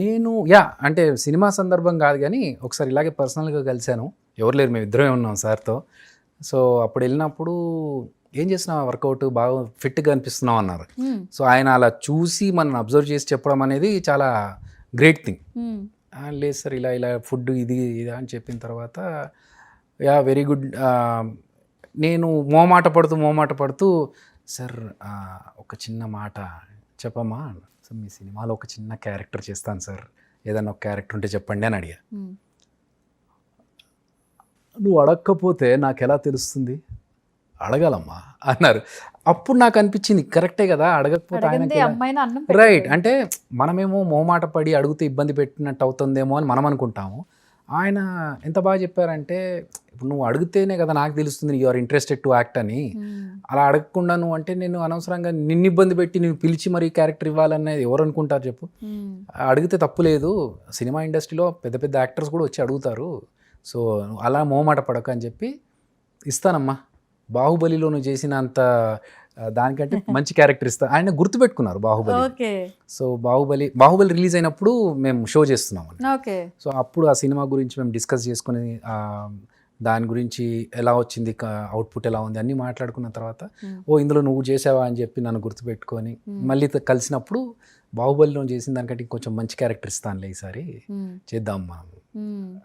నేను అంటే సినిమా సందర్భం కాదు కానీ ఒకసారి ఇలాగే పర్సనల్గా కలిశాను. ఎవరు లేరు, మేము ఇద్దరమే ఉన్నాం సార్తో. సో అప్పుడు వెళ్ళినప్పుడు ఏం చేసినా వర్కౌట్ బాగా ఫిట్గా అనిపిస్తున్నాం అన్నారు. సో ఆయన అలా చూసి మనం అబ్జర్వ్ చేసి చెప్పడం అనేది చాలా గ్రేట్ థింగ్. లేదు సార్ ఇలా ఇలా ఫుడ్ ఇది ఇదా అని చెప్పిన తర్వాత వెరీ గుడ్. నేను మోమాట పడుతూ సార్ ఒక చిన్న మాట చెప్పమ్మా, సార్ మీ సినిమాలో ఒక చిన్న క్యారెక్టర్ చేస్తాను సార్, ఏదన్నా ఒక క్యారెక్టర్ ఉంటే చెప్పండి అని అడిగా. నువ్వు అడగకపోతే నాకు ఎలా తెలుస్తుంది, అడగాలమ్మా అన్నారు. అప్పుడు నాకు అనిపించింది కరెక్టే కదా, అడగకపోతే ఆయన రైట్. అంటే మనమేమో మోమాట పడి అడిగితే ఇబ్బంది పెట్టినట్టు అవుతుందేమో అని మనం అనుకుంటాము. ఆయన ఎంత బాగా చెప్పారంటే, ఇప్పుడు నువ్వు అడిగితేనే కదా నాకు తెలుస్తుంది you are interested to act అని. అలా అడగకుండా నువ్వు అంటే నేను అనవసరంగా నిన్ను ఇబ్బంది పెట్టి నేను పిలిచి మరీ క్యారెక్టర్ ఇవ్వాలనేది ఎవరు అనుకుంటారు చెప్పు. అడిగితే తప్పు లేదు, సినిమా ఇండస్ట్రీలో పెద్ద పెద్ద యాక్టర్స్ కూడా వచ్చి అడుగుతారు. సో అలా మోమాట పడక అని చెప్పి ఇస్తానమ్మా, బాహుబలిలో నువ్వు చేసినంత దానికంటే మంచి క్యారెక్టర్ ఇస్తా. ఆయన గుర్తుపెట్టుకున్నారు బాహుబలి. సో బాహుబలి రిలీజ్ అయినప్పుడు మేము షో చేస్తున్నాం. సో అప్పుడు ఆ సినిమా గురించి మేము డిస్కస్ చేసుకుని దాని గురించి ఎలా వచ్చింది, అవుట్పుట్ ఎలా ఉంది అన్నీ మాట్లాడుకున్న తర్వాత ఇందులో నువ్వు చేసావా అని చెప్పి నన్ను గుర్తుపెట్టుకొని మళ్ళీ కలిసినప్పుడు బాహుబలిలో చేసిన దానికంటే కొంచెం మంచి క్యారెక్టర్ ఇస్తానులే ఈసారి చేద్దాం మనం.